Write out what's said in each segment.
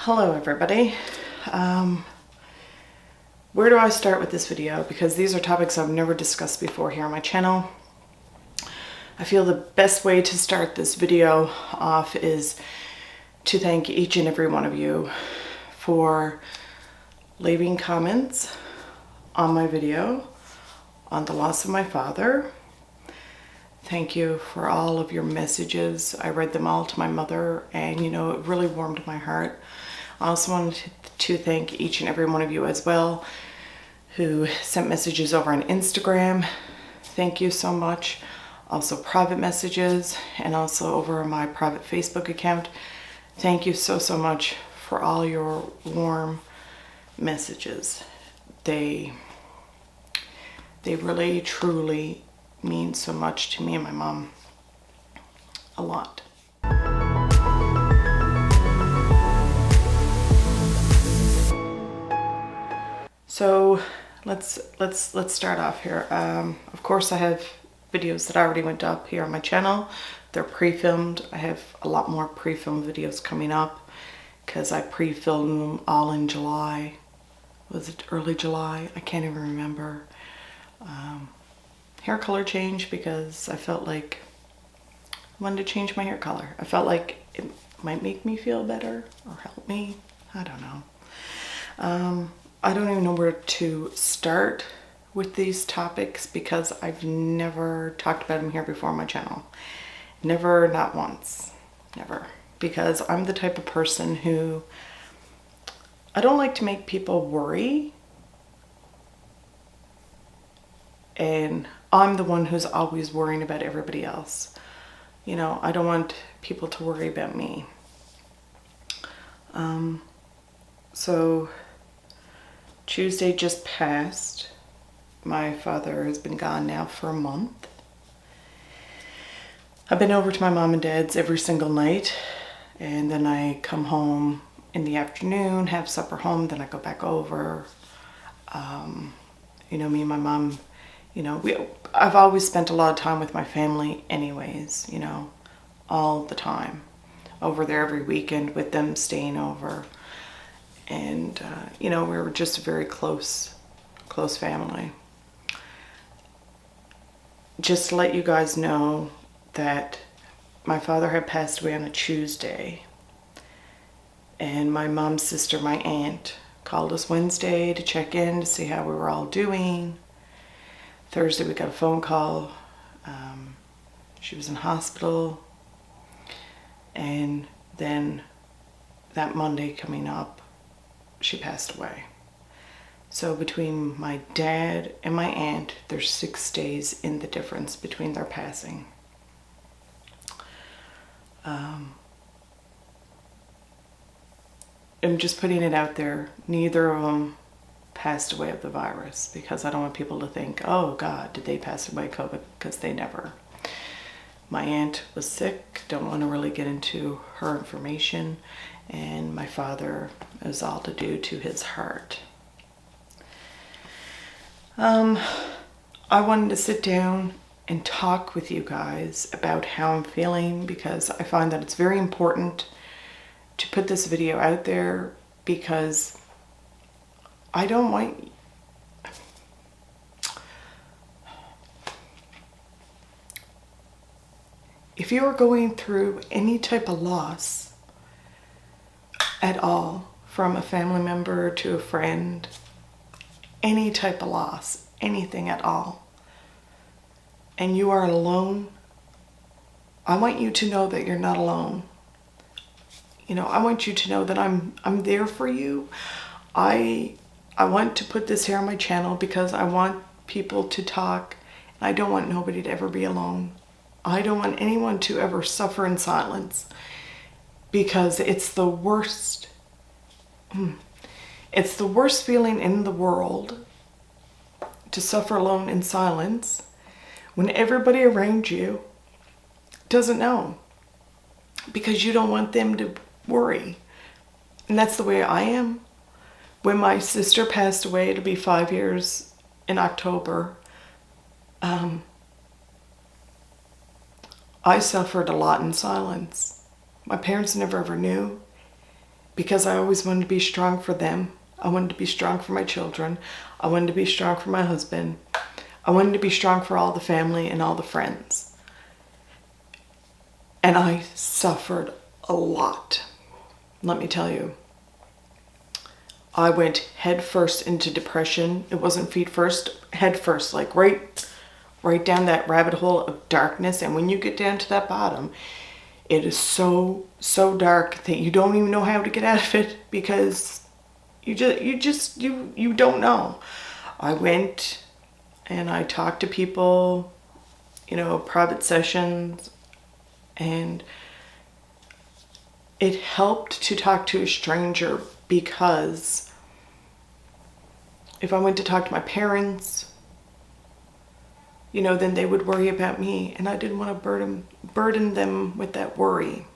Hello everybody. Where do I start with this video? Because these are topics I've never discussed before here on my channel. I feel the best way to start this video off is to thank each and every one of you for leaving comments on my video on the loss of my father. Thank you for all of your messages. I read them all to my mother and it really warmed my heart. I also wanted to thank each and every one of you as well who sent messages over on Instagram. Thank you so much. Also private messages and also over on my private Facebook account. Thank you so much for all your warm messages. They really truly mean so much to me and my mom. A lot. So let's start off here. Of course I have videos that already went up here on my channel. They're pre-filmed. I have a lot more pre-filmed videos coming up because I pre-filmed them all in July. Was it early July? I can't even remember. Hair color change because I felt like I wanted to change my hair color. I felt like it might make me feel better or help me. I don't know. I don't even know where to start with these topics because I've never talked about them here before on my channel. Never, not once. Never. Because I'm the type of person who I don't like to make people worry. And I'm the one who's always worrying about everybody else. I don't want people to worry about me. So Tuesday just passed. My father has been gone now for a month. I've been over to my mom and dad's every single night, and then I come home in the afternoon, have supper home, then I go back over. Me and my mom, I've always spent a lot of time with my family anyways, all the time. Over there every weekend with them staying over. And, we were just a very close family. Just to let you guys know that my father had passed away on a Tuesday. And my mom's sister, my aunt, called us Wednesday to check in to see how we were all doing. Thursday we got a phone call. She was in hospital. And then that Monday coming up, she passed away. So between my dad and my aunt, there's 6 days in the difference between their passing. I'm just putting it out there. Neither of them passed away of the virus because I don't want people to think, oh God, did they pass away of COVID? Because they never. My aunt was sick. Don't want to really get into her information. And my father, it was all to do to his heart. I wanted to sit down and talk with you guys about how I'm feeling because I find that it's very important to put this video out there because I don't want... If you are going through any type of loss at all, from a family member to a friend, any type of loss, anything at all, and you are alone, I want you to know that you're not alone. I want you to know that I'm there for you. I want to put this here on my channel because I want people to talk. And I don't want nobody to ever be alone. I don't want anyone to ever suffer in silence because it's the worst. It's the worst feeling in the world to suffer alone in silence when everybody around you doesn't know because you don't want them to worry. And that's the way I am. When my sister passed away, it'll be 5 years in October. I suffered a lot in silence. My parents never ever knew. because I always wanted to be strong for them. I wanted to be strong for my children. I wanted to be strong for my husband. I wanted to be strong for all the family and all the friends. And I suffered a lot. Let me tell you. I went head first into depression. It wasn't feet first, head first, like right down that rabbit hole of darkness. And when you get down to that bottom, it is so dark that you don't even know how to get out of it, because you don't know. I went and I talked to people, private sessions, and it helped to talk to a stranger, because if I went to talk to my parents, then they would worry about me, and I didn't want to burden them with that worry.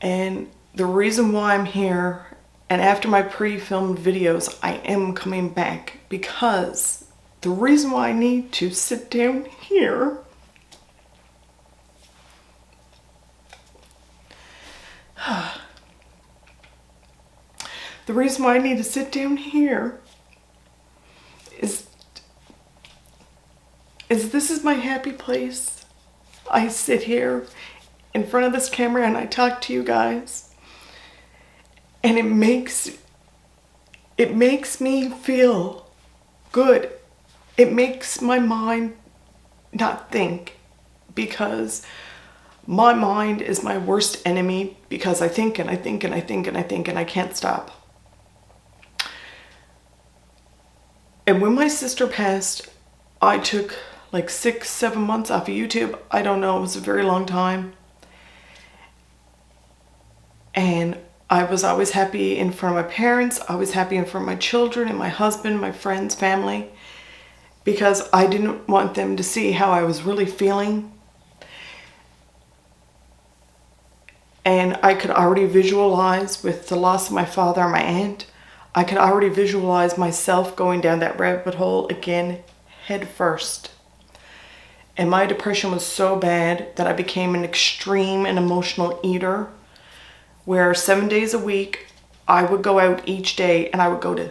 And the reason why I'm here, and after my pre-filmed videos, I am coming back, because the reason why I need to sit down here the reason why I need to sit down here is this is my happy place. I sit here in front of this camera and I talk to you guys, and it makes me feel good. It makes my mind not think, because my mind is my worst enemy, because I think and I think and I think and I think and I can't stop. And when my sister passed, I took like 6-7 months off of YouTube. I don't know, it was a very long time. And I was always happy in front of my parents. I was happy in front of my children and my husband, my friends, family, because I didn't want them to see how I was really feeling. And I could already visualize, with the loss of my father and my aunt, I could already visualize myself going down that rabbit hole again, head first. And my depression was so bad that I became an extreme and emotional eater, where 7 days a week, I would go out each day and I would go to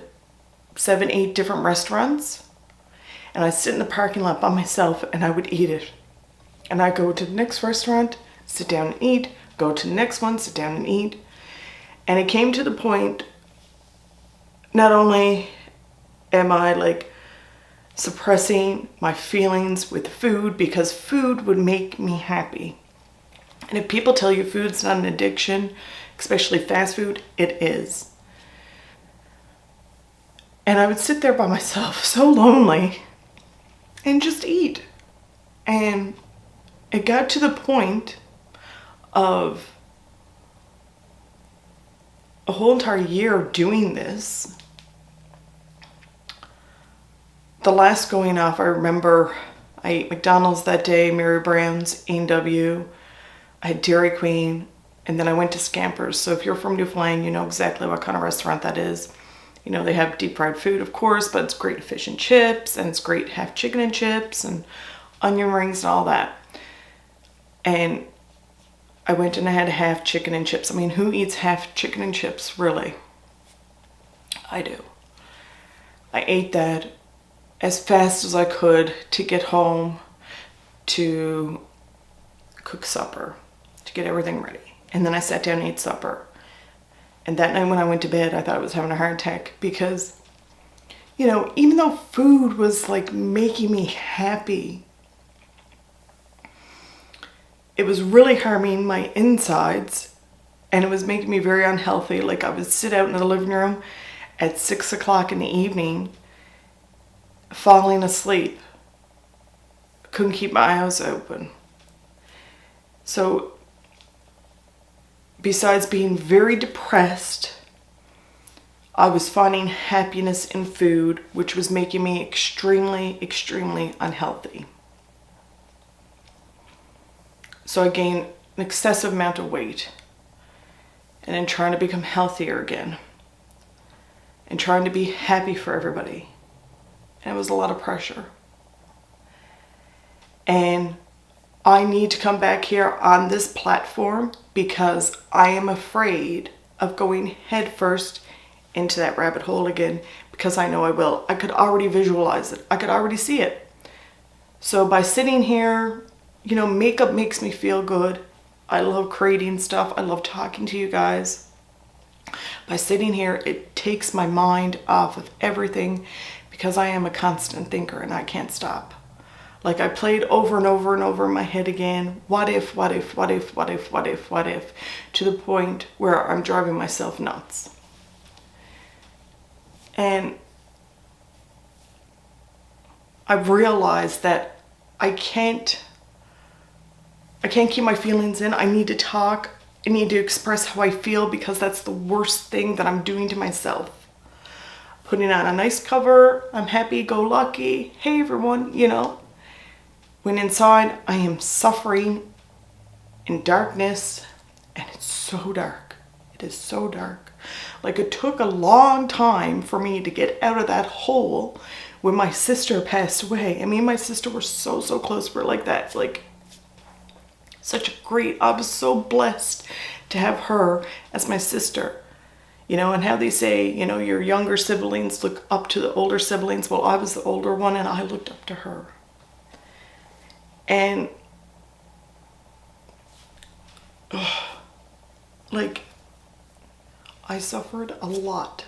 7-8 different restaurants. And I'd sit in the parking lot by myself and I would eat it. And I'd go to the next restaurant, sit down and eat, go to the next one, sit down and eat. And it came to the point, not only am I like suppressing my feelings with food, because food would make me happy. And if people tell you food's not an addiction, especially fast food, it is. And I would sit there by myself, so lonely, and just eat. And it got to the point of a whole entire year of doing this. The last going off, I remember I ate McDonald's that day, Mary Brown's, A&W, I had Dairy Queen, and then I went to Scampers. So if you're from Newfoundland, you know exactly what kind of restaurant that is. They have deep fried food, of course, but it's great fish and chips, and it's great half chicken and chips and onion rings and all that. And I went and I had half chicken and chips. I mean, who eats half chicken and chips, really? I do. I ate that as fast as I could to get home to cook supper, to get everything ready. And then I sat down and ate supper. And that night when I went to bed, I thought I was having a heart attack, because, even though food was like making me happy, it was really harming my insides, and it was making me very unhealthy. Like, I would sit out in the living room at 6 o'clock in the evening, falling asleep. Couldn't keep my eyes open. So, besides being very depressed, I was finding happiness in food, which was making me extremely, extremely unhealthy. So I gained an excessive amount of weight, and in trying to become healthier again, and trying to be happy for everybody. And it was a lot of pressure. And I need to come back here on this platform, because I am afraid of going headfirst into that rabbit hole again, because I know I will. I could already visualize it. I could already see it. So by sitting here, you know, makeup makes me feel good. I love creating stuff. I love talking to you guys. By sitting here, it takes my mind off of everything, because I am a constant thinker and I can't stop. Like, I played over and over and over in my head again, what if, what if, what if, what if, what if, what if, to the point where I'm driving myself nuts. And I've realized that I can't keep my feelings in. I need to talk. I need to express how I feel, because that's the worst thing that I'm doing to myself. Putting on a nice cover, I'm happy-go-lucky, hey everyone, you know. When inside, I am suffering in darkness, and it's so dark. It is so dark. Like, it took a long time for me to get out of that hole when my sister passed away. I mean, my sister were so close. We're like that, like, such a great, I was so blessed to have her as my sister. You know, and how they say, you know, your younger siblings look up to the older siblings. Well, I was the older one, and I looked up to her. And, like, I suffered a lot.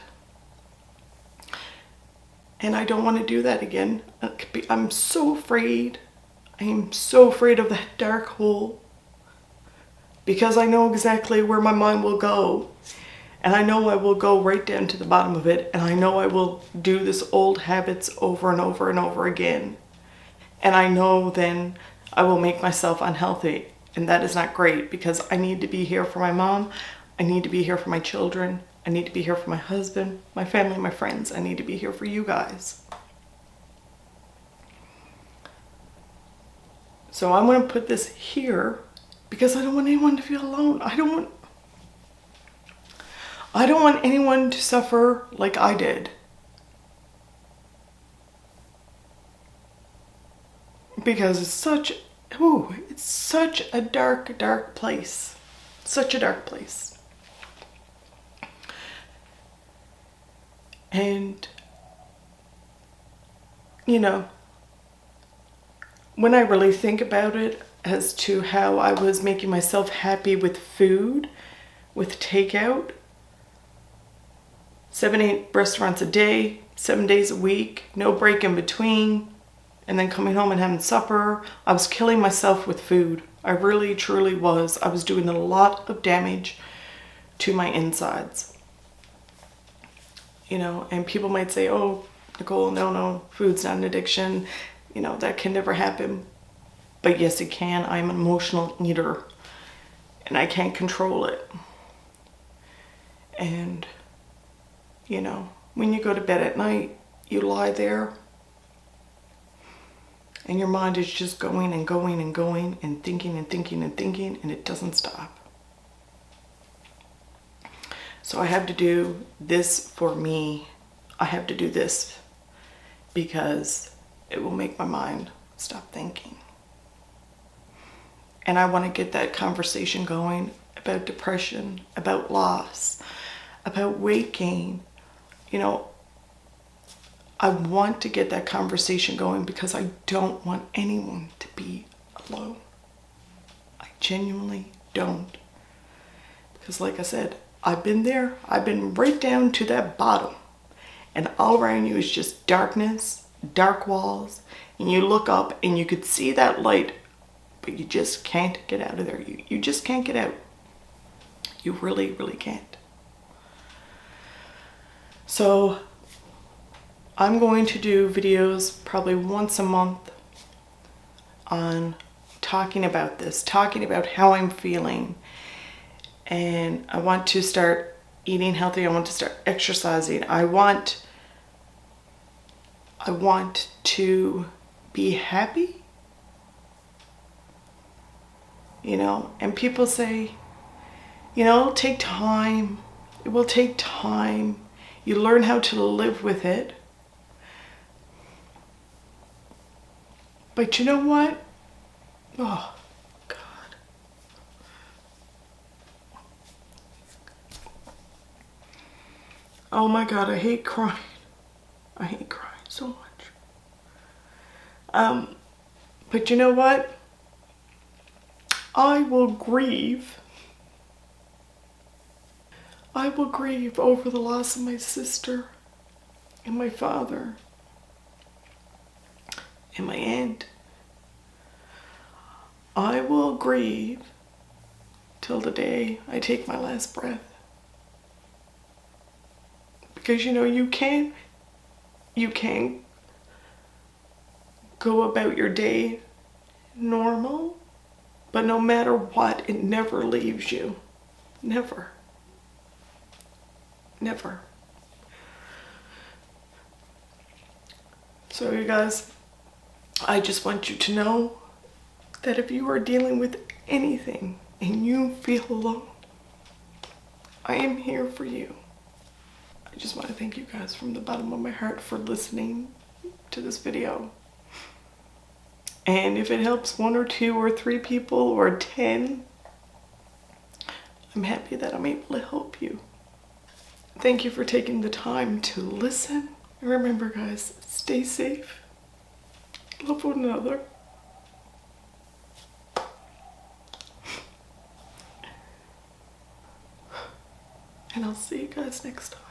And I don't want to do that again. I'm so afraid. I am so afraid of that dark hole. Because I know exactly where my mind will go. And I know I will go right down to the bottom of it. And I know I will do this old habits over and over and over again. And I know then I will make myself unhealthy. And that is not great, because I need to be here for my mom. I need to be here for my children. I need to be here for my husband, my family, my friends. I need to be here for you guys. So I'm going to put this here because I don't want anyone to feel alone. I don't want anyone to suffer like I did. Because it's such a dark place. Such a dark place. And, you know, when I really think about it as to how I was making myself happy with food, with takeout, 7-8 restaurants a day, 7 days a week, no break in between, and then coming home and having supper. I was killing myself with food. I really, truly was. I was doing a lot of damage to my insides. You know, and people might say, oh, Nicole, no, food's not an addiction. You know, that can never happen. But yes, it can. I'm an emotional eater, and I can't control it. And, you know, when you go to bed at night, you lie there, and your mind is just going and going and going and thinking and thinking and thinking, and it doesn't stop. So I have to do this for me. I have to do this because it will make my mind stop thinking. And I want to get that conversation going about depression, about loss, about weight gain. You know, I want to get that conversation going because I don't want anyone to be alone. I genuinely don't. Because like I said, I've been there. I've been right down to that bottom. And all around you is just darkness, dark walls. And you look up and you could see that light, but you just can't get out of there. You just can't get out. You really, really can't. So I'm going to do videos probably once a month on talking about this, talking about how I'm feeling. And I want to start eating healthy. I want to start exercising. I want to be happy. You know, and people say, you know, it'll take time. It will take time. You learn how to live with it. But you know what? Oh, God. Oh my God, I hate crying. I hate crying so much. But you know what? I will grieve. I will grieve over the loss of my sister and my father and my aunt. I will grieve till the day I take my last breath. Because you know, you can't go about your day normal, but no matter what, it never leaves you. Never. Never. So you guys, I just want you to know that if you are dealing with anything and you feel alone, I am here for you. I just want to thank you guys from the bottom of my heart for listening to this video. And if it helps 1 or 2 or 3 people or 10, I'm happy that I'm able to help you. Thank you for taking the time to listen. And remember, guys, stay safe. Love one another. And I'll see you guys next time.